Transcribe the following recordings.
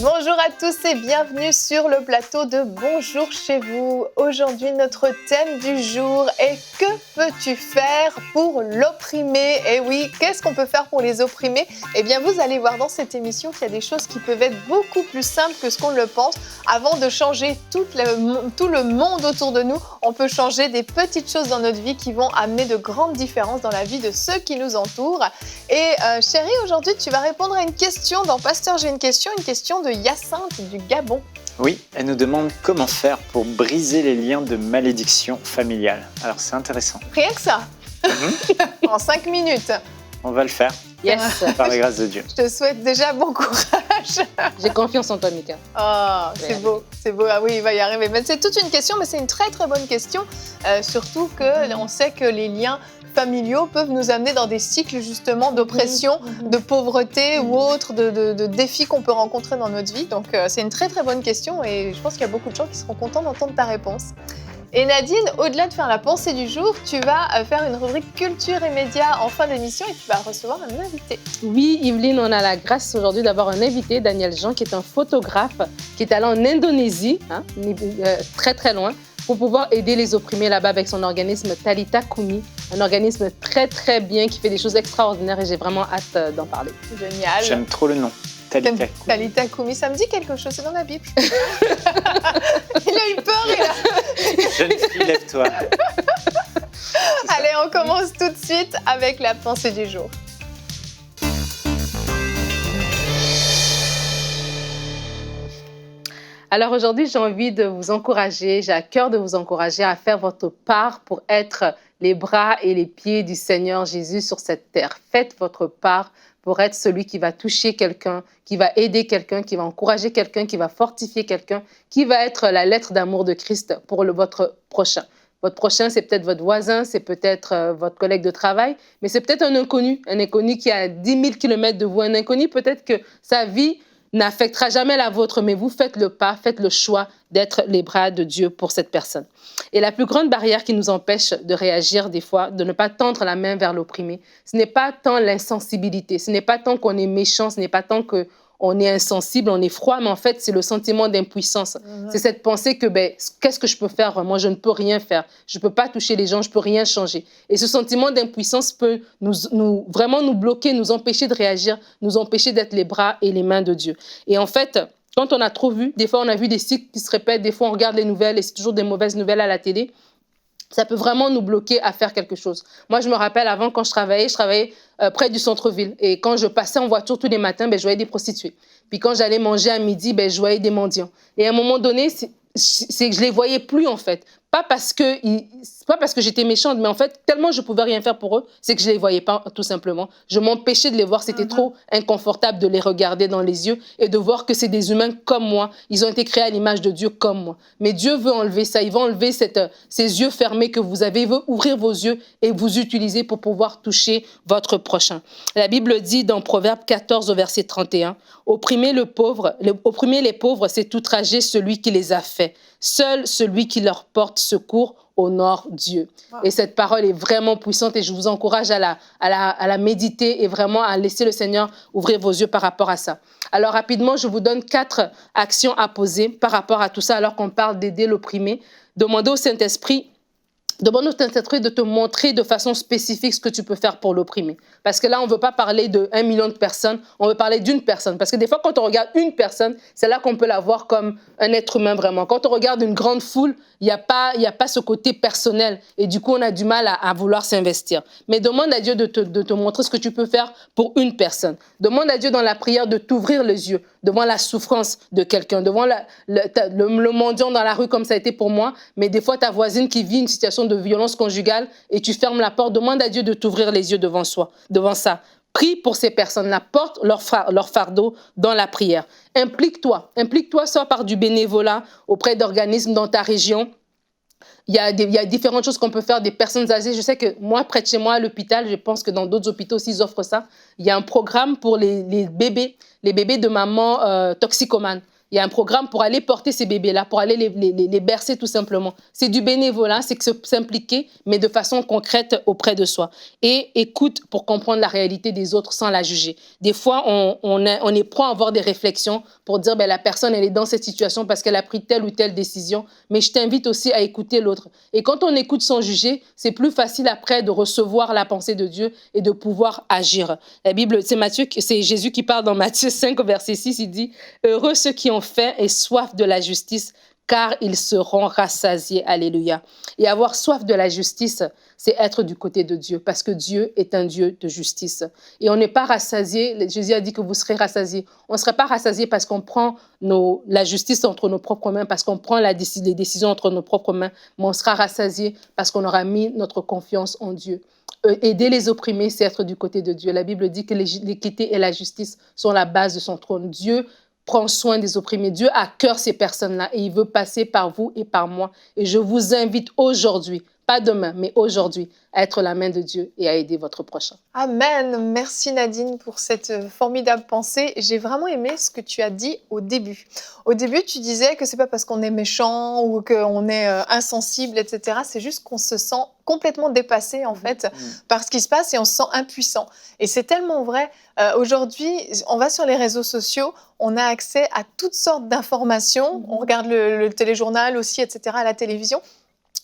Bonjour à tous et bienvenue sur le plateau de Bonjour chez vous. Aujourd'hui, notre thème du jour est « Que peux-tu faire pour l'opprimé ?» Et oui, qu'est-ce qu'on peut faire pour les opprimés? Eh bien, vous allez voir dans cette émission qu'il y a des choses qui peuvent être beaucoup plus simples que ce qu'on le pense. Avant de changer tout le monde autour de nous, on peut changer des petites choses dans notre vie qui vont amener de grandes différences dans la vie de ceux qui nous entourent. Et chérie, aujourd'hui, tu vas répondre à une question dans Pasteur, j'ai une question de Hyacinthe du Gabon. Oui, elle nous demande comment faire pour briser les liens de malédiction familiale. Alors c'est intéressant. Rien que ça. En 5 minutes. On va le faire. Yes. Par la grâce de Dieu. Je te souhaite déjà bon courage. J'ai confiance en toi, Mika. Oh, c'est beau, c'est beau. Ah oui, il va y arriver. Mais c'est toute une question, mais c'est une très très bonne question. Surtout qu'on sait que les liens familiaux peuvent nous amener dans des cycles justement d'oppression, de pauvreté ou autres, de défis qu'on peut rencontrer dans notre vie. Donc c'est une très très bonne question et je pense qu'il y a beaucoup de gens qui seront contents d'entendre ta réponse. Et Nadine, au-delà de faire la pensée du jour, tu vas faire une rubrique culture et médias en fin d'émission et tu vas recevoir un invité. Oui, Yveline, on a la grâce aujourd'hui d'avoir un invité, Daniel Jean, qui est un photographe, qui est allé en Indonésie, très très loin, pour pouvoir aider les opprimés là-bas avec son organisme Talita Kumi, un organisme très très bien qui fait des choses extraordinaires et j'ai vraiment hâte d'en parler. Génial. J'aime trop le nom. Talita Kumi. Talita Kumi, ça me dit quelque chose, c'est dans la Bible. Il a eu peur, il a... Jeune fille, lève-toi. Allez, on commence tout de suite avec la pensée du jour. Alors aujourd'hui, j'ai envie de vous encourager, j'ai à cœur de vous encourager à faire votre part pour être les bras et les pieds du Seigneur Jésus sur cette terre. Faites votre part pour être celui qui va toucher quelqu'un, qui va aider quelqu'un, qui va encourager quelqu'un, qui va fortifier quelqu'un, qui va être la lettre d'amour de Christ pour votre prochain. Votre prochain, c'est peut-être votre voisin, c'est peut-être votre collègue de travail, mais c'est peut-être un inconnu qui est à 10 000 km de vous, un inconnu, peut-être que sa vie n'affectera jamais la vôtre, mais vous faites le pas, faites le choix d'être les bras de Dieu pour cette personne. Et la plus grande barrière qui nous empêche de réagir des fois, de ne pas tendre la main vers l'opprimé, ce n'est pas tant l'insensibilité, ce n'est pas tant qu'on est méchant, ce n'est pas tant qu'on est insensible, on est froid, mais en fait, c'est le sentiment d'impuissance. C'est cette pensée que, qu'est-ce que je peux faire? Moi, je ne peux rien faire. Je ne peux pas toucher les gens, je ne peux rien changer. Et ce sentiment d'impuissance peut vraiment nous bloquer, nous empêcher de réagir, nous empêcher d'être les bras et les mains de Dieu. Et en fait, quand on a trop vu, des fois, on a vu des cycles qui se répètent, des fois, on regarde les nouvelles et c'est toujours des mauvaises nouvelles à la télé. Ça peut vraiment nous bloquer à faire quelque chose. Moi, je me rappelle, avant, quand je travaillais près du centre-ville. Et quand je passais en voiture tous les matins, je voyais des prostituées. Puis quand j'allais manger à midi, je voyais des mendiants. Et à un moment donné, c'est que je les voyais plus, en fait. Pas parce que j'étais méchante, mais en fait, tellement je pouvais rien faire pour eux, c'est que je les voyais pas, tout simplement. Je m'empêchais de les voir. C'était trop inconfortable de les regarder dans les yeux et de voir que c'est des humains comme moi. Ils ont été créés à l'image de Dieu comme moi. Mais Dieu veut enlever ça. Il va enlever ces yeux fermés que vous avez. Il veut ouvrir vos yeux et vous utiliser pour pouvoir toucher votre prochain. La Bible dit dans Proverbe 14, au verset 31, « Opprimer les pauvres, c'est outrager celui qui les a faits. Seul celui qui leur porte secours honore Dieu. » Et cette parole est vraiment puissante et je vous encourage à la méditer et vraiment à laisser le Seigneur ouvrir vos yeux par rapport à ça. Alors rapidement, je vous donne 4 actions à poser par rapport à tout ça alors qu'on parle d'aider l'opprimé. Demandez au Saint-Esprit de te montrer de façon spécifique ce que tu peux faire pour l'opprimé. Parce que là, on ne veut pas parler de 1 million de personnes, on veut parler d'une personne. Parce que des fois, quand on regarde une personne, c'est là qu'on peut la voir comme un être humain vraiment. Quand on regarde une grande foule, il n'y a pas ce côté personnel. Et du coup, on a du mal à vouloir s'investir. Mais demande à Dieu de te montrer ce que tu peux faire pour une personne. Demande à Dieu dans la prière de t'ouvrir les yeux devant la souffrance de quelqu'un, devant le mendiant dans la rue comme ça a été pour moi. Mais des fois, ta voisine qui vit une situation de violence conjugale et tu fermes la porte, demande à Dieu de t'ouvrir les yeux devant ça. Prie pour ces personnes-là, porte leur fardeau dans la prière. Implique-toi soit par du bénévolat auprès d'organismes dans ta région. Il y a différentes choses qu'on peut faire, des personnes âgées. Je sais que moi, près de chez moi, à l'hôpital, je pense que dans d'autres hôpitaux aussi, ils offrent ça. Il y a un programme pour les bébés de mamans toxicomanes. Il y a un programme pour aller porter ces bébés-là, pour aller les bercer tout simplement. C'est du bénévolat, c'est que s'impliquer, mais de façon concrète auprès de soi. Et écoute pour comprendre la réalité des autres sans la juger. Des fois, on est prêt à avoir des réflexions pour dire la personne, elle est dans cette situation parce qu'elle a pris telle ou telle décision. Mais je t'invite aussi à écouter l'autre. Et quand on écoute sans juger, c'est plus facile après de recevoir la pensée de Dieu et de pouvoir agir. La Bible, c'est Jésus qui parle dans Matthieu 5, verset 6, il dit « Heureux ceux qui ont faim et soif de la justice, car ils seront rassasiés. » Alléluia. Et avoir soif de la justice, c'est être du côté de Dieu, parce que Dieu est un Dieu de justice. Et on n'est pas rassasié, Jésus a dit que vous serez rassasiés. On ne serait pas rassasié parce qu'on prend la justice entre nos propres mains, parce qu'on prend les décisions entre nos propres mains, mais on sera rassasié parce qu'on aura mis notre confiance en Dieu. Aider les opprimés, c'est être du côté de Dieu. La Bible dit que l'équité et la justice sont la base de son trône. Dieu prend soin des opprimés. Dieu a à cœur ces personnes-là et il veut passer par vous et par moi. Et je vous invite aujourd'hui, pas demain, mais aujourd'hui, à être la main de Dieu et à aider votre prochain. Amen. Merci Nadine pour cette formidable pensée. J'ai vraiment aimé ce que tu as dit au début. Au début, tu disais que c'est pas parce qu'on est méchant ou qu'on est insensible, etc. C'est juste qu'on se sent complètement dépassé en fait par ce qui se passe et on se sent impuissant. Et c'est tellement vrai. Aujourd'hui, on va sur les réseaux sociaux, on a accès à toutes sortes d'informations. On regarde le téléjournal aussi, etc. à la télévision.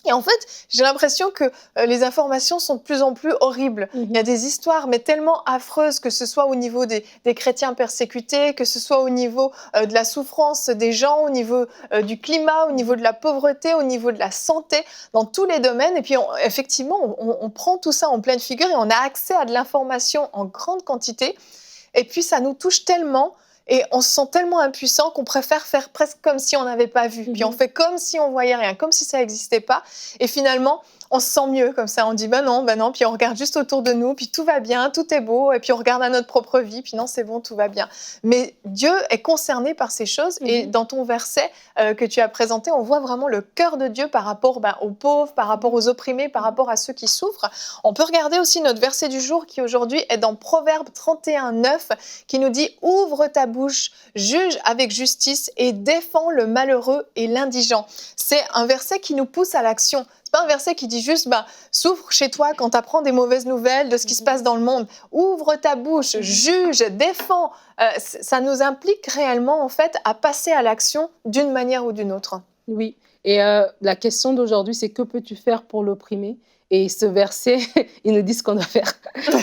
Et en fait, j'ai l'impression que les informations sont de plus en plus horribles. Il y a des histoires, mais tellement affreuses, que ce soit au niveau des chrétiens persécutés, que ce soit au niveau de la souffrance des gens, au niveau du climat, au niveau de la pauvreté, au niveau de la santé, dans tous les domaines. Et puis, effectivement, on prend tout ça en pleine figure et on a accès à de l'information en grande quantité. Et puis, ça nous touche tellement. Et on se sent tellement impuissant qu'on préfère faire presque comme si on n'avait pas vu. Puis on fait comme si on voyait rien, comme si ça n'existait pas. Et finalement, on se sent mieux comme ça. On dit non. Puis on regarde juste autour de nous, puis tout va bien, tout est beau. Et puis on regarde à notre propre vie, puis non, c'est bon, tout va bien. Mais Dieu est concerné par ces choses. Et dans ton verset que tu as présenté, on voit vraiment le cœur de Dieu par rapport aux pauvres, par rapport aux opprimés, par rapport à ceux qui souffrent. On peut regarder aussi notre verset du jour qui aujourd'hui est dans Proverbe 31, 9, qui nous dit « Ouvre ta bouche, juge avec justice et défends le malheureux et l'indigent. » C'est un verset qui nous pousse à l'action. C'est pas un verset qui dit juste souffre chez toi quand tu apprends des mauvaises nouvelles de ce qui se passe dans le monde. Ouvre ta bouche, juge, défends. Ça nous implique réellement en fait à passer à l'action d'une manière ou d'une autre. Oui, et la question d'aujourd'hui, c'est que peux-tu faire pour l'opprimé? Et ce verset, il nous dit ce qu'on doit faire.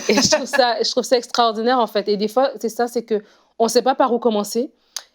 Et je trouve ça extraordinaire en fait. Et des fois, c'est qu'on ne sait pas par où commencer.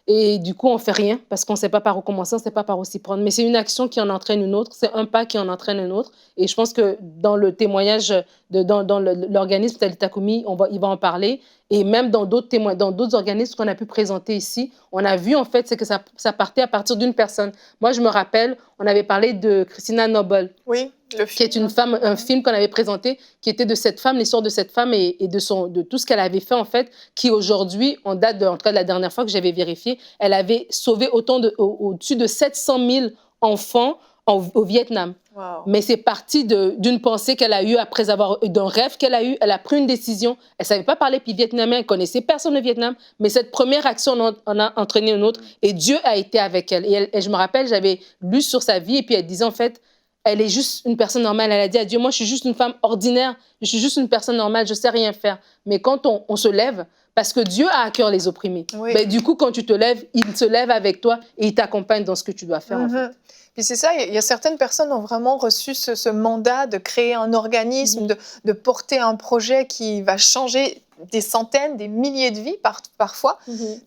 Et du coup, on ne fait rien parce qu'on ne sait pas par où commencer, on ne sait pas par où s'y prendre. Mais c'est une action qui en entraîne une autre, c'est un pas qui en entraîne un autre. Et je pense que dans le témoignage, dans l'organisme Talita Kumi, il va en parler. Et même dans d'autres organismes qu'on a pu présenter ici, on a vu en fait c'est que ça partait à partir d'une personne. Moi, je me rappelle, on avait parlé de Christina Noble. Oui. Qui est une femme, un film qu'on avait présenté, qui était de cette femme, l'histoire de cette femme et de tout ce qu'elle avait fait en fait, qui aujourd'hui, en date de, en tout cas de la dernière fois que j'avais vérifié, elle avait sauvé au-dessus de 700 000 enfants au Vietnam. Wow. Mais c'est parti d'une pensée qu'elle a eue après d'un rêve qu'elle a eu. Elle a pris une décision. Elle savait pas parler puis vietnamien, elle connaissait personne au Vietnam, mais cette première action en a entraîné une autre et Dieu a été avec elle. Et je me rappelle, j'avais lu sur sa vie et puis elle disait en fait, elle est juste une personne normale. Elle a dit à Dieu, moi, je suis juste une femme ordinaire. Je suis juste une personne normale. Je ne sais rien faire. Mais quand on se lève, parce que Dieu a à cœur les opprimés, ben, du coup, quand tu te lèves, il se lève avec toi et il t'accompagne dans ce que tu dois faire. En fait. Puis c'est ça, il y a certaines personnes qui ont vraiment reçu ce mandat de créer un organisme, de porter un projet qui va changer des centaines, des milliers de vies parfois,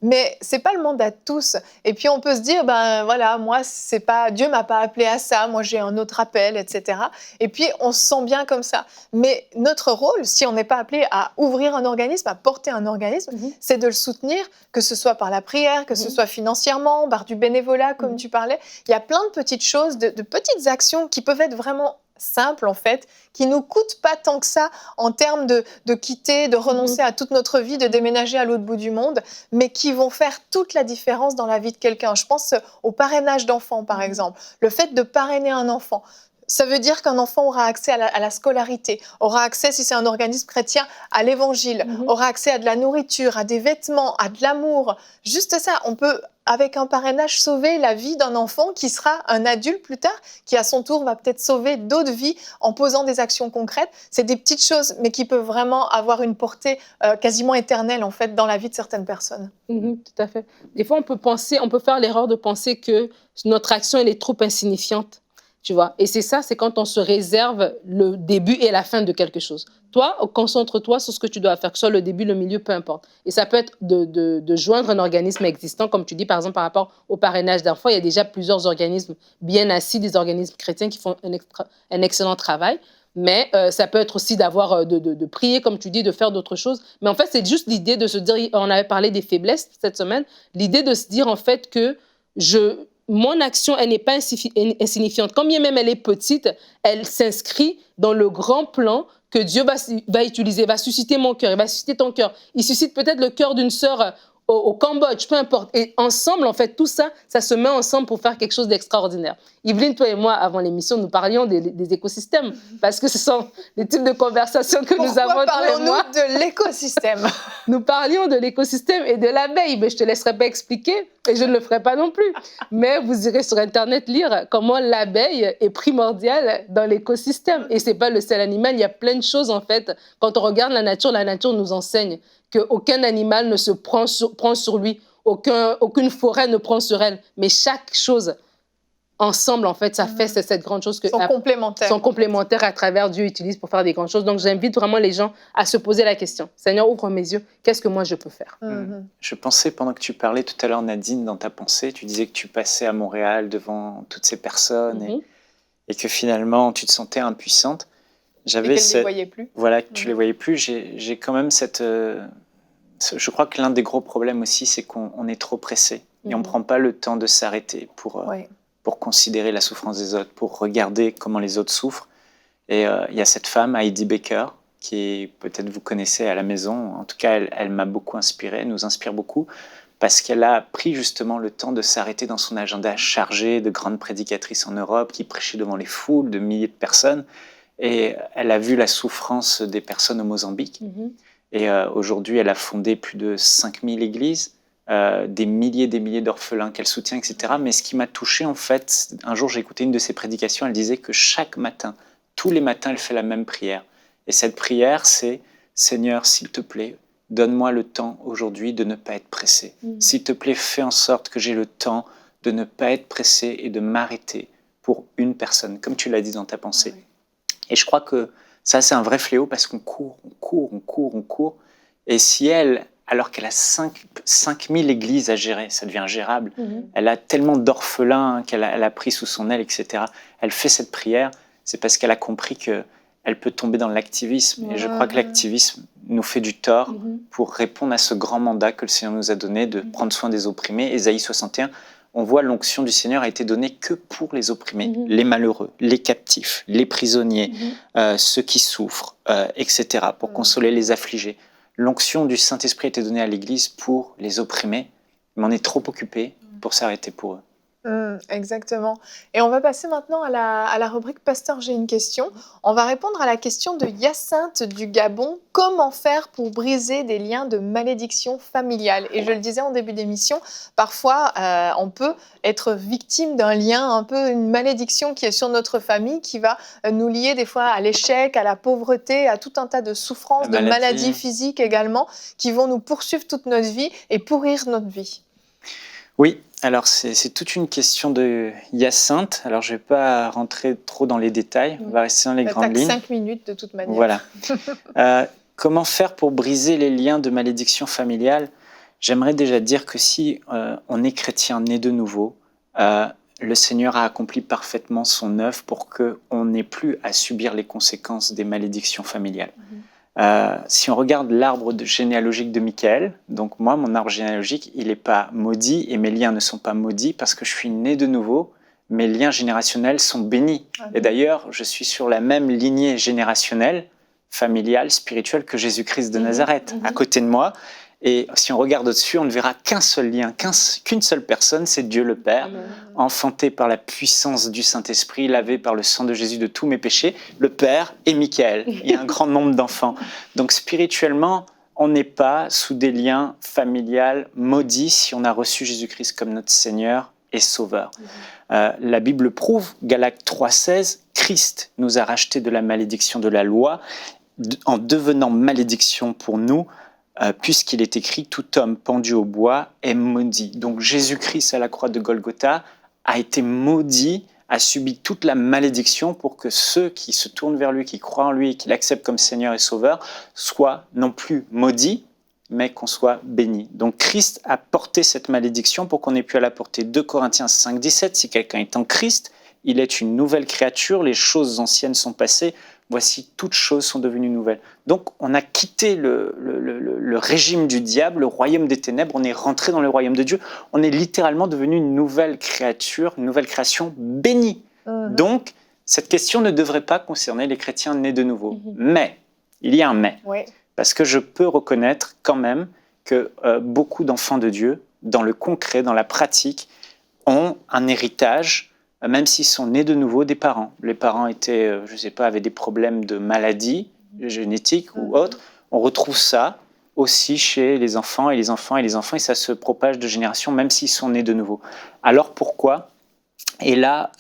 mais c'est pas le mandat de tous. Et puis on peut se dire, voilà, moi c'est pas, Dieu m'a pas appelé à ça, moi j'ai un autre appel, etc. Et puis on se sent bien comme ça. Mais notre rôle, si on n'est pas appelé à ouvrir un organisme, à porter un organisme, c'est de le soutenir, que ce soit par la prière, que ce soit financièrement, par du bénévolat, comme tu parlais. Il y a plein de petites choses, de petites actions qui peuvent être vraiment simples en fait, qui nous coûtent pas tant que ça en termes de quitter, de renoncer à toute notre vie, de déménager à l'autre bout du monde, mais qui vont faire toute la différence dans la vie de quelqu'un. Je pense au parrainage d'enfants par exemple. Le fait de parrainer un enfant, Ça veut dire qu'un enfant aura accès à la scolarité, aura accès, si c'est un organisme chrétien, à l'évangile, aura accès à de la nourriture, à des vêtements, à de l'amour. Juste ça, on peut, avec un parrainage, sauver la vie d'un enfant qui sera un adulte plus tard, qui à son tour va peut-être sauver d'autres vies en posant des actions concrètes. C'est des petites choses, mais qui peuvent vraiment avoir une portée quasiment éternelle en fait dans la vie de certaines personnes. Tout à fait. Des fois, on peut faire l'erreur de penser que notre action, elle est trop insignifiante. Tu vois? Et c'est ça, c'est quand on se réserve le début et la fin de quelque chose. Toi, concentre-toi sur ce que tu dois faire, que ce soit le début, le milieu, peu importe. Et ça peut être de joindre un organisme existant, comme tu dis, par exemple, par rapport au parrainage d'enfants. Il y a déjà plusieurs organismes bien assis, des organismes chrétiens qui font un excellent travail. Mais ça peut être aussi de prier, comme tu dis, de faire d'autres choses. Mais en fait, c'est juste l'idée de se dire, on avait parlé des faiblesses cette semaine, l'idée de se dire en fait que mon action, elle n'est pas insignifiante. Quand bien même elle est petite, elle s'inscrit dans le grand plan que Dieu va utiliser, va susciter mon cœur, il va susciter ton cœur. Il suscite peut-être le cœur d'une sœur au Cambodge, peu importe. Et ensemble, en fait, tout ça, ça se met ensemble pour faire quelque chose d'extraordinaire. Yveline, toi et moi, avant l'émission, nous parlions des écosystèmes, parce que ce sont les types de conversations que nous avons. Pourquoi parlons-nous de l'écosystème? Nous parlions de l'écosystème et de l'abeille, mais je ne te laisserai pas expliquer, et je ne le ferai pas non plus. Mais vous irez sur Internet lire comment l'abeille est primordiale dans l'écosystème. Et ce n'est pas le seul animal, il y a plein de choses, en fait. Quand on regarde la nature nous enseigne qu'aucun animal ne se prend sur lui, aucune forêt ne prend sur elle, mais chaque chose ensemble, en fait, ça fait cette grande chose que... Sont complémentaires à travers Dieu utilise pour faire des grandes choses. Donc, j'invite vraiment les gens à se poser la question. Seigneur, ouvre mes yeux. Qu'est-ce que moi, je peux faire? Je pensais, pendant que tu parlais tout à l'heure, Nadine, dans ta pensée, tu disais que tu passais à Montréal devant toutes ces personnes et que finalement, tu te sentais impuissante. Et qu'elle ne les voyait plus. Voilà, que tu les voyais plus. J'ai quand même je crois que l'un des gros problèmes aussi, c'est qu'on est trop pressé et on ne prend pas le temps de s'arrêter pour considérer la souffrance des autres, pour regarder comment les autres souffrent. Et il y a cette femme, Heidi Baker, qui peut-être vous connaissez à la maison. En tout cas, elle m'a beaucoup inspiré, elle nous inspire beaucoup, parce qu'elle a pris justement le temps de s'arrêter dans son agenda chargé de grandes prédicatrices en Europe, qui prêchaient devant les foules de milliers de personnes. Et elle a vu la souffrance des personnes au Mozambique. Et aujourd'hui, elle a fondé plus de 5000 églises, des milliers d'orphelins qu'elle soutient, etc. Mais ce qui m'a touché, en fait, un jour, j'ai écouté une de ses prédications, elle disait que chaque matin, tous les matins, elle fait la même prière. Et cette prière, c'est « Seigneur, s'il te plaît, donne-moi le temps aujourd'hui de ne pas être pressé. S'il te plaît, fais en sorte que j'ai le temps de ne pas être pressé et de m'arrêter pour une personne, comme tu l'as dit dans ta pensée. » Et je crois que ça, c'est un vrai fléau parce qu'on court. Et si elle, alors qu'elle a 5000 églises à gérer, ça devient gérable, elle a tellement d'orphelins qu'elle a pris sous son aile, etc. Elle fait cette prière, c'est parce qu'elle a compris qu'elle peut tomber dans l'activisme. Et je crois que l'activisme nous fait du tort pour répondre à ce grand mandat que le Seigneur nous a donné de prendre soin des opprimés. Ésaïe 61, on voit l'onction du Seigneur a été donnée que pour les opprimés, les malheureux, les captifs, les prisonniers, ceux qui souffrent, etc., pour consoler les affligés. L'onction du Saint-Esprit a été donnée à l'Église pour les opprimés, mais on est trop occupé pour s'arrêter pour eux. Exactement. Et on va passer maintenant à la rubrique Pasteur, j'ai une question. On va répondre à la question de Hyacinthe du Gabon. Comment faire pour briser des liens de malédiction familiale? Et je le disais en début d'émission, parfois on peut être victime d'un lien, un peu une malédiction qui est sur notre famille, qui va nous lier des fois à l'échec, à la pauvreté, à tout un tas de souffrances, de maladies physiques également, qui vont nous poursuivre toute notre vie et pourrir notre vie. Oui, alors c'est toute une question de Hyacinthe. Alors je ne vais pas rentrer trop dans les détails, on va rester dans les grandes lignes. 5 minutes de toute manière. Voilà. Comment faire pour briser les liens de malédiction familiale? J'aimerais déjà dire que si on est chrétien né de nouveau, le Seigneur a accompli parfaitement son œuvre pour qu'on n'ait plus à subir les conséquences des malédictions familiales. Si on regarde l'arbre généalogique de Michaël, donc moi, mon arbre généalogique, il n'est pas maudit et mes liens ne sont pas maudits parce que je suis né de nouveau, mes liens générationnels sont bénis. Et d'ailleurs, je suis sur la même lignée générationnelle, familiale, spirituelle que Jésus-Christ de Nazareth, à côté de moi. Et si on regarde au-dessus, on ne verra qu'un seul lien, qu'une seule personne, c'est Dieu le Père, enfanté par la puissance du Saint-Esprit, lavé par le sang de Jésus de tous mes péchés, le Père et Michael. Il y a un grand nombre d'enfants. Donc spirituellement, on n'est pas sous des liens familiales maudits si on a reçu Jésus-Christ comme notre Seigneur et Sauveur. La Bible prouve, Galates 3,16, Christ nous a rachetés de la malédiction de la loi en devenant malédiction pour nous, puisqu'il est écrit « Tout homme pendu au bois est maudit ». Donc Jésus-Christ à la croix de Golgotha a été maudit, a subi toute la malédiction pour que ceux qui se tournent vers lui, qui croient en lui et qui l'acceptent comme Seigneur et Sauveur, soient non plus maudits, mais qu'on soit bénis. Donc Christ a porté cette malédiction pour qu'on ait pu la porter. 2 Corinthiens 5, 17, si quelqu'un est en Christ, il est une nouvelle créature, les choses anciennes sont passées, voici toutes choses sont devenues nouvelles. Donc on a quitté le régime du diable, le royaume des ténèbres, on est rentré dans le royaume de Dieu, on est littéralement devenu une nouvelle créature, une nouvelle création bénie. Donc cette question ne devrait pas concerner les chrétiens nés de nouveau. Mais, il y a un mais, parce que je peux reconnaître quand même que beaucoup d'enfants de Dieu, dans le concret, dans la pratique, ont un héritage, même s'ils sont nés de nouveau des parents. Les parents étaient, je ne sais pas, avaient des problèmes de maladie génétique ou autre. On retrouve ça aussi chez les enfants et les enfants et les enfants, et ça se propage de génération, même s'ils sont nés de nouveau. Alors pourquoi? Et là,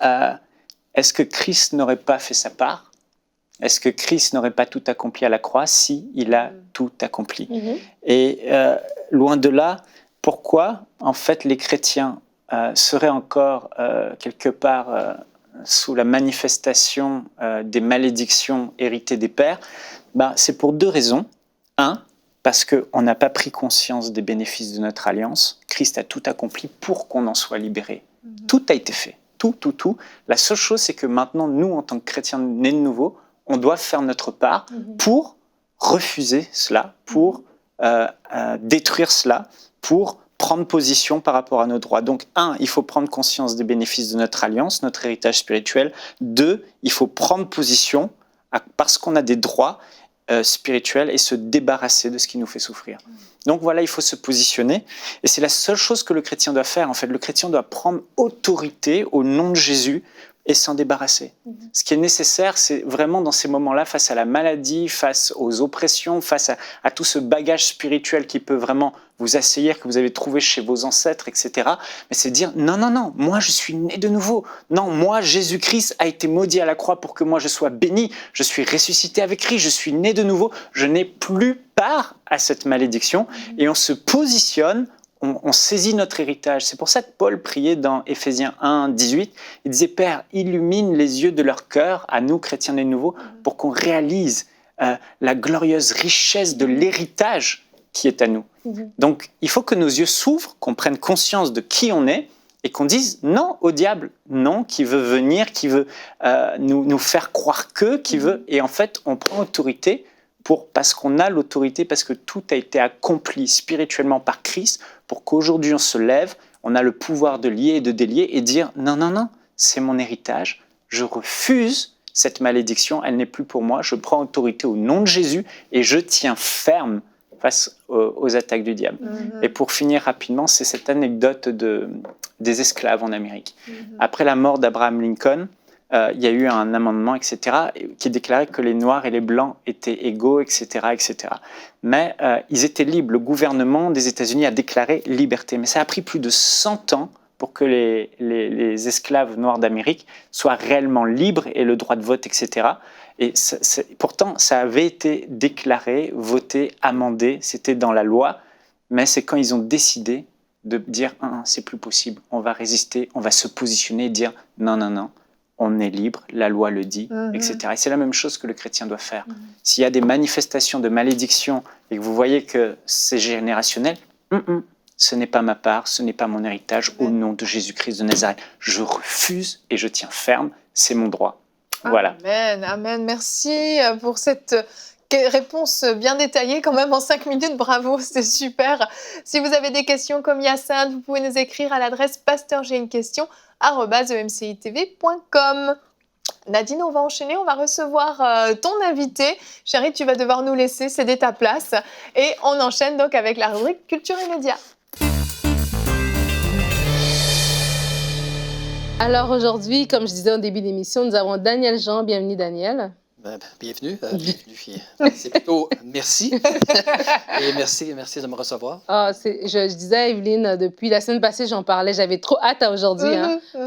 est-ce que Christ n'aurait pas fait sa part? Est-ce que Christ n'aurait pas tout accompli à la croix si il a tout accompli? Et loin de là, pourquoi en fait les chrétiens seraient encore quelque part sous la manifestation des malédictions héritées des pères? C'est pour deux raisons. Un, parce qu'on n'a pas pris conscience des bénéfices de notre alliance. Christ a tout accompli pour qu'on en soit libéré. Tout a été fait. Tout. La seule chose, c'est que maintenant, nous, en tant que chrétiens nés de nouveau, on doit faire notre part pour refuser cela, pour détruire cela, pour prendre position par rapport à nos droits. Donc, un, il faut prendre conscience des bénéfices de notre alliance, notre héritage spirituel. Deux, il faut prendre position parce qu'on a des droits spirituels et se débarrasser de ce qui nous fait souffrir. Donc voilà, il faut se positionner. Et c'est la seule chose que le chrétien doit faire. En fait, le chrétien doit prendre autorité au nom de Jésus et s'en débarrasser. Ce qui est nécessaire, c'est vraiment dans ces moments-là, face à la maladie, face aux oppressions, face à tout ce bagage spirituel qui peut vraiment vous assaillir, que vous avez trouvé chez vos ancêtres, etc. Mais c'est dire, non, moi je suis né de nouveau. Non, moi, Jésus-Christ a été maudit à la croix pour que moi je sois béni. Je suis ressuscité avec Christ, je suis né de nouveau. Je n'ai plus part à cette malédiction. Et on se positionne, on saisit notre héritage. C'est pour ça que Paul priait dans Éphésiens 1, 18. Il disait, Père, illumine les yeux de leur cœur, à nous, chrétiens nés de nouveau, pour qu'on réalise la glorieuse richesse de l'héritage qui est à nous. Donc, il faut que nos yeux s'ouvrent, qu'on prenne conscience de qui on est et qu'on dise non au diable, non, qui veut venir, qui veut nous faire croire qui veut. Et en fait, on prend autorité parce qu'on a l'autorité, parce que tout a été accompli spirituellement par Christ, pour qu'aujourd'hui on se lève, on a le pouvoir de lier et de délier et dire non, c'est mon héritage, je refuse cette malédiction, elle n'est plus pour moi, je prends autorité au nom de Jésus et je tiens ferme face aux attaques du diable. Et pour finir rapidement, c'est cette anecdote des esclaves en Amérique. Après la mort d'Abraham Lincoln, il y a eu un amendement, etc., qui déclarait que les Noirs et les Blancs étaient égaux, etc., etc. Mais ils étaient libres. Le gouvernement des États-Unis a déclaré liberté. Mais ça a pris plus de 100 ans pour que les esclaves noirs d'Amérique soient réellement libres et le droit de vote, etc. Et pourtant, ça avait été déclaré, voté, amendé, c'était dans la loi, mais c'est quand ils ont décidé de dire « c'est plus possible, on va résister, on va se positionner et dire « non, on est libre, la loi le dit, etc. » Et c'est la même chose que le chrétien doit faire. S'il y a des manifestations de malédiction et que vous voyez que c'est générationnel, ce n'est pas ma part, ce n'est pas mon héritage, au nom de Jésus-Christ de Nazareth. Je refuse et je tiens ferme, c'est mon droit. Voilà. Amen. Merci pour cette réponse bien détaillée quand même en 5 minutes. Bravo, c'était super. Si vous avez des questions comme Yassine, vous pouvez nous écrire à l'adresse pasteurj'ainequestion@emcitv.com. Nadine, on va enchaîner, on va recevoir ton invité. Chérie, tu vas devoir nous laisser céder ta place. Et on enchaîne donc avec la rubrique Culture et Médias. Alors aujourd'hui, comme je disais au début d'émission, nous avons Daniel Jean. Bienvenue, Daniel. Bienvenue. C'est plutôt merci. Et merci de me recevoir. Je disais à Evelyne, depuis la semaine passée, j'en parlais, j'avais trop hâte à aujourd'hui,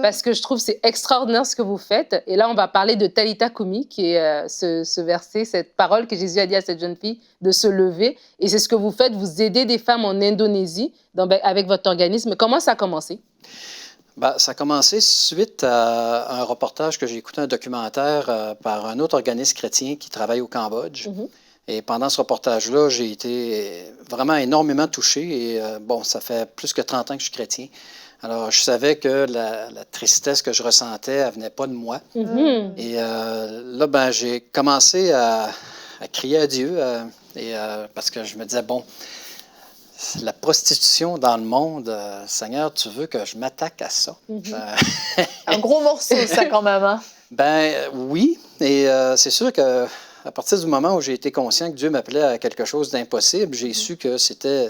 parce que je trouve que c'est extraordinaire ce que vous faites. Et là, on va parler de Talitha Kumi, qui est ce verset, cette parole que Jésus a dit à cette jeune fille, de se lever. Et c'est ce que vous faites, vous aidez des femmes en Indonésie avec votre organisme. Comment ça a commencé? Ça a commencé suite à un reportage que j'ai écouté, un documentaire par un autre organisme chrétien qui travaille au Cambodge. Et pendant ce reportage-là, j'ai été vraiment énormément touché. Et ça fait plus que 30 ans que je suis chrétien. Alors, je savais que la tristesse que je ressentais, elle venait pas de moi. Et là, j'ai commencé à crier à Dieu parce que je me disais, la prostitution dans le monde, Seigneur, tu veux que je m'attaque à ça? Un gros morceau, ça, quand même. Hein? Oui. Et c'est sûr que à partir du moment où j'ai été conscient que Dieu m'appelait à quelque chose d'impossible, j'ai su que c'était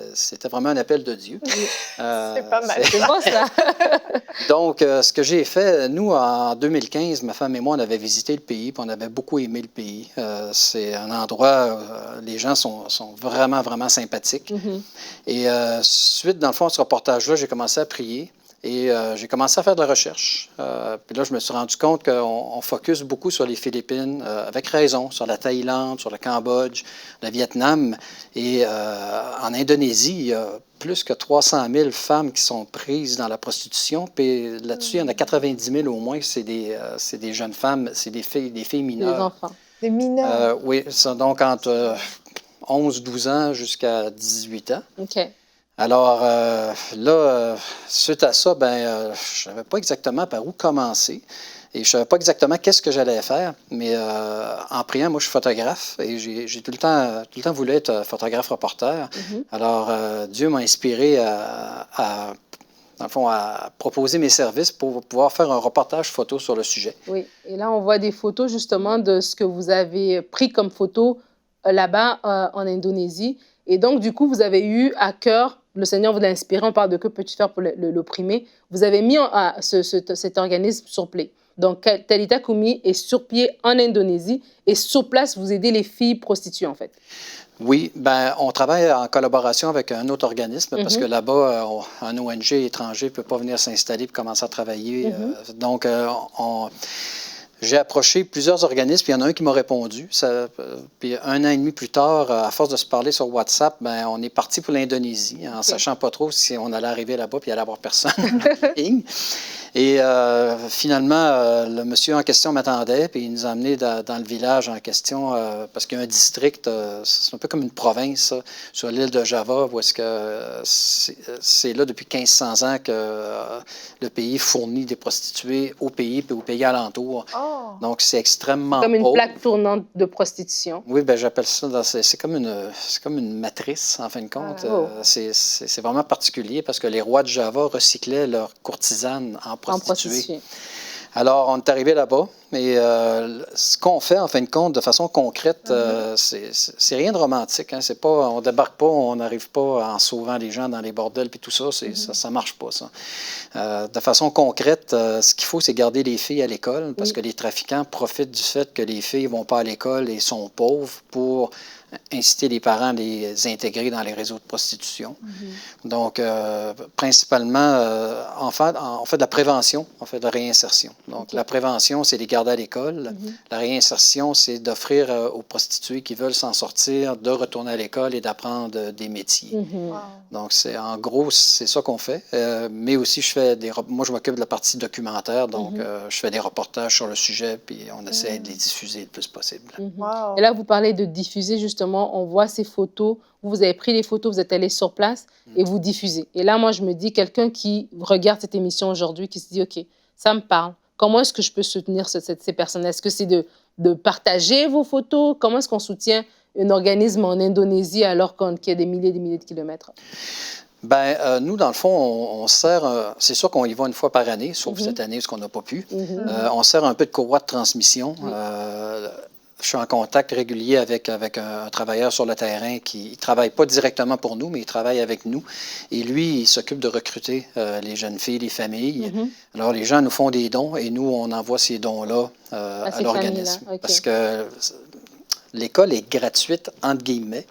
vraiment un appel de Dieu. C'est pas mal. C'est bon, ça. Donc, ce que j'ai fait, nous, en 2015, ma femme et moi, on avait visité le pays, puis on avait beaucoup aimé le pays. C'est un endroit où les gens sont vraiment, vraiment sympathiques. Et suite, dans le fond, à ce reportage-là, j'ai commencé à prier. Et j'ai commencé à faire de la recherche. Puis là, je me suis rendu compte qu'on focus beaucoup sur les Philippines, avec raison, sur la Thaïlande, sur le Cambodge, le Vietnam. Et en Indonésie, il y a plus que 300 000 femmes qui sont prises dans la prostitution. Puis là-dessus, il y en a 90 000 au moins. C'est des jeunes femmes, c'est des filles mineures. Des enfants. Des mineurs. Oui, donc entre 11-12 ans jusqu'à 18 ans. OK. Alors là, suite à ça, je ne savais pas exactement par où commencer et je ne savais pas exactement qu'est-ce que j'allais faire. Mais en priant, moi, je suis photographe et j'ai tout le temps voulu être photographe-reporter. Alors, Dieu m'a inspiré dans le fond, à proposer mes services pour pouvoir faire un reportage photo sur le sujet. Oui, et là, on voit des photos justement de ce que vous avez pris comme photo là-bas en Indonésie. Et donc, du coup, vous avez eu à cœur, le Seigneur vous a inspiré, on parle de que peux-tu faire pour l'opprimer. Vous avez mis cet organisme sur pied. Donc, Talitha Kumi est sur pied en Indonésie et sur place, vous aidez les filles prostituées, en fait. Oui, on travaille en collaboration avec un autre organisme parce que là-bas, un ONG étranger ne peut pas venir s'installer et commencer à travailler. Donc, j'ai approché plusieurs organismes, puis il y en a un qui m'a répondu. Puis 1 an et demi plus tard, à force de se parler sur WhatsApp, on est parti pour l'Indonésie, en sachant pas trop si on allait arriver là-bas puis il allait avoir personne. Et finalement, le monsieur en question m'attendait, puis il nous a amenés dans le village en question, parce qu'il y a un district, c'est un peu comme une province, ça, sur l'île de Java, où est-ce que c'est là depuis 1500 ans que le pays fournit des prostituées au pays puis aux pays alentours. Donc, c'est extrêmement comme une pauvre. plaque tournante de prostitution. Oui, j'appelle ça, c'est comme une matrice, en fin de compte. C'est vraiment particulier parce que les rois de Java recyclaient leurs courtisanes en prostituées. Alors, on est arrivé là-bas et ce qu'on fait, en fin de compte, de façon concrète, c'est rien de romantique. Hein. C'est pas, on débarque pas, on n'arrive pas en sauvant les gens dans les bordels puis tout ça. Ça marche pas, ça. De façon concrète, ce qu'il faut, c'est garder les filles à l'école parce que les trafiquants profitent du fait que les filles vont pas à l'école et sont pauvres pour inciter les parents à les intégrer dans les réseaux de prostitution. Donc, principalement, on fait de la prévention, on fait de la réinsertion. Donc, la prévention, c'est les garder à l'école. La réinsertion, c'est d'offrir aux prostituées qui veulent s'en sortir de retourner à l'école et d'apprendre des métiers. Donc, en gros, c'est ça qu'on fait. Mais aussi, moi, je m'occupe de la partie documentaire, donc je fais des reportages sur le sujet, puis on essaie de les diffuser le plus possible. Et là, vous parlez de diffuser, justement, on voit ces photos, vous avez pris les photos, vous êtes allé sur place et vous diffusez. Et là, moi, je me dis, quelqu'un qui regarde cette émission aujourd'hui, qui se dit, OK, ça me parle. Comment est-ce que je peux soutenir ces personnes? Est-ce que c'est de partager vos photos? Comment est-ce qu'on soutient un organisme en Indonésie alors qu'il y a des milliers de kilomètres? Nous, dans le fond, on sert, c'est sûr qu'on y va une fois par année, sauf cette année, parce qu'on n'a pas pu. On sert un peu de courroie de transmission. Je suis en contact régulier avec un travailleur sur le terrain qui ne travaille pas directement pour nous, mais il travaille avec nous. Et lui, il s'occupe de recruter les jeunes filles, les familles. Alors, les gens nous font des dons et nous, on envoie ces dons-là à l'organisme. Okay. Parce que l'école est gratuite, entre guillemets,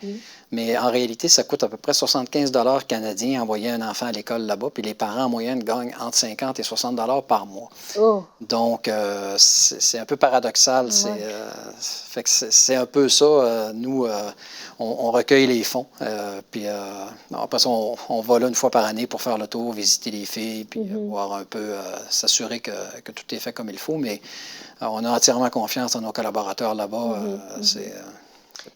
mais en réalité, ça coûte à peu près 75 $ canadiens envoyer un enfant à l'école là-bas, puis les parents, en moyenne, gagnent entre 50 et 60 $ par mois. Donc, c'est un peu paradoxal. C'est un peu ça. Nous, on recueille les fonds, puis après ça, on va là une fois par année pour faire le tour, visiter les filles, puis voir un peu, s'assurer que tout est fait comme il faut, mais on a entièrement confiance en nos collaborateurs là-bas.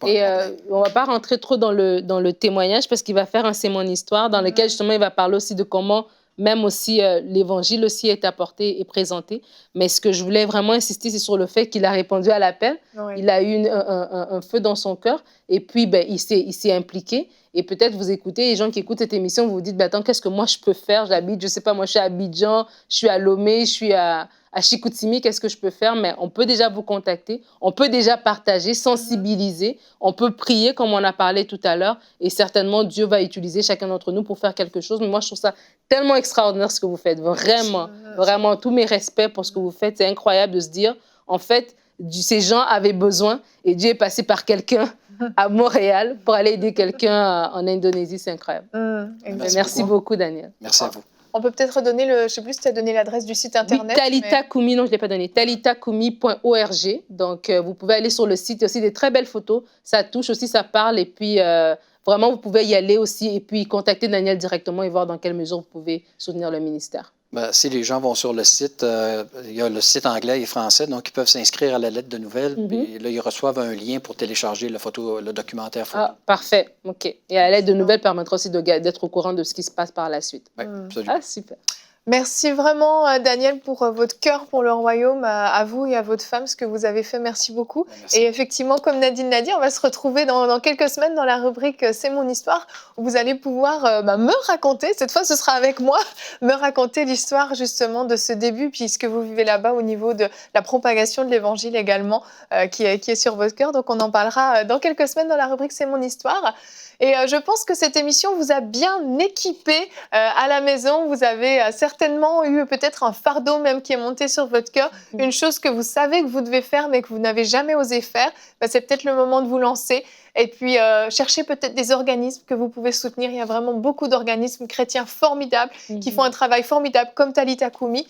Et on ne va pas rentrer trop dans le témoignage parce qu'il va faire un C'est mon histoire dans lequel justement il va parler aussi de comment même aussi l'Évangile aussi est apporté et présenté. Mais ce que je voulais vraiment insister, c'est sur le fait qu'il a répondu à l'appel. Il a eu un feu dans son cœur et puis il s'est impliqué. Et peut-être vous écoutez, les gens qui écoutent cette émission, vous vous dites, attends, qu'est-ce que moi je peux faire? J'habite, je ne sais pas, moi je suis à Abidjan, je suis à Lomé, je suis à Chicoutimi, qu'est-ce que je peux faire? Mais on peut déjà vous contacter, on peut déjà partager, sensibiliser, on peut prier comme on a parlé tout à l'heure et certainement Dieu va utiliser chacun d'entre nous pour faire quelque chose. Mais moi, je trouve ça tellement extraordinaire ce que vous faites, vraiment, vraiment, tous mes respects pour ce que vous faites. C'est incroyable de se dire, en fait, ces gens avaient besoin et Dieu est passé par quelqu'un à Montréal pour aller aider quelqu'un en Indonésie. C'est incroyable. Merci beaucoup, Daniel. Merci à vous. On peut peut-être redonner je ne sais plus si tu as donné l'adresse du site internet. Oui, Talita Kumi, non, je ne l'ai pas donné. talitakumi.org. Donc, vous pouvez aller sur le site. Il y a aussi des très belles photos. Ça touche aussi, ça parle. Et puis, vraiment, vous pouvez y aller aussi et puis contacter Daniel directement et voir dans quelle mesure vous pouvez soutenir le ministère. Si les gens vont sur le site, il y a le site anglais et français, donc ils peuvent s'inscrire à la lettre de nouvelles. Puis là, ils reçoivent un lien pour télécharger le documentaire photo. Ah, parfait. OK. Et la lettre de nouvelles permettra aussi d'être au courant de ce qui se passe par la suite. Oui, absolument. Ah, super. Merci vraiment, Daniel, pour votre cœur pour le royaume, à vous et à votre femme, ce que vous avez fait. Merci beaucoup. Merci. Et effectivement, comme Nadine l'a dit, on va se retrouver dans quelques semaines dans la rubrique « C'est mon histoire » où vous allez pouvoir me raconter, cette fois ce sera avec moi, me raconter l'histoire justement de ce début, puisque vous vivez là-bas au niveau de la propagation de l'Évangile également, qui est sur votre cœur. Donc on en parlera dans quelques semaines dans la rubrique « C'est mon histoire ». Et je pense que cette émission vous a bien équipé à la maison. Vous avez certainement eu peut-être un fardeau même qui est monté sur votre cœur. Une chose que vous savez que vous devez faire mais que vous n'avez jamais osé faire. C'est peut-être le moment de vous lancer. Et puis, cherchez peut-être des organismes que vous pouvez soutenir. Il y a vraiment beaucoup d'organismes chrétiens formidables qui font un travail formidable comme Talita Kumi.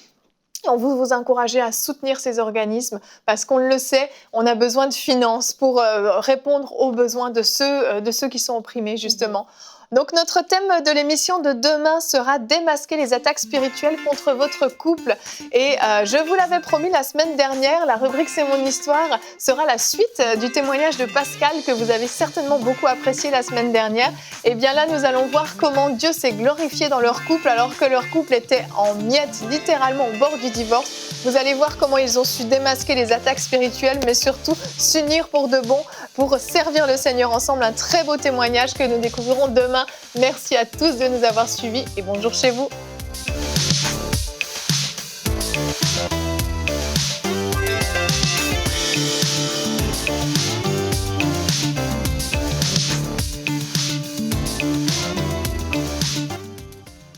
On veut vous encourager à soutenir ces organismes parce qu'on le sait, on a besoin de finances pour répondre aux besoins de ceux qui sont opprimés, justement. Donc, notre thème de l'émission de demain sera « Démasquer les attaques spirituelles contre votre couple ». Et je vous l'avais promis la semaine dernière, la rubrique « C'est mon histoire » sera la suite du témoignage de Pascal que vous avez certainement beaucoup apprécié la semaine dernière. Et bien là, nous allons voir comment Dieu s'est glorifié dans leur couple alors que leur couple était en miettes, littéralement au bord du divorce. Vous allez voir comment ils ont su démasquer les attaques spirituelles, mais surtout s'unir pour de bon, pour servir le Seigneur ensemble. Un très beau témoignage que nous découvrirons demain. Merci à tous de nous avoir suivis et bonjour chez vous.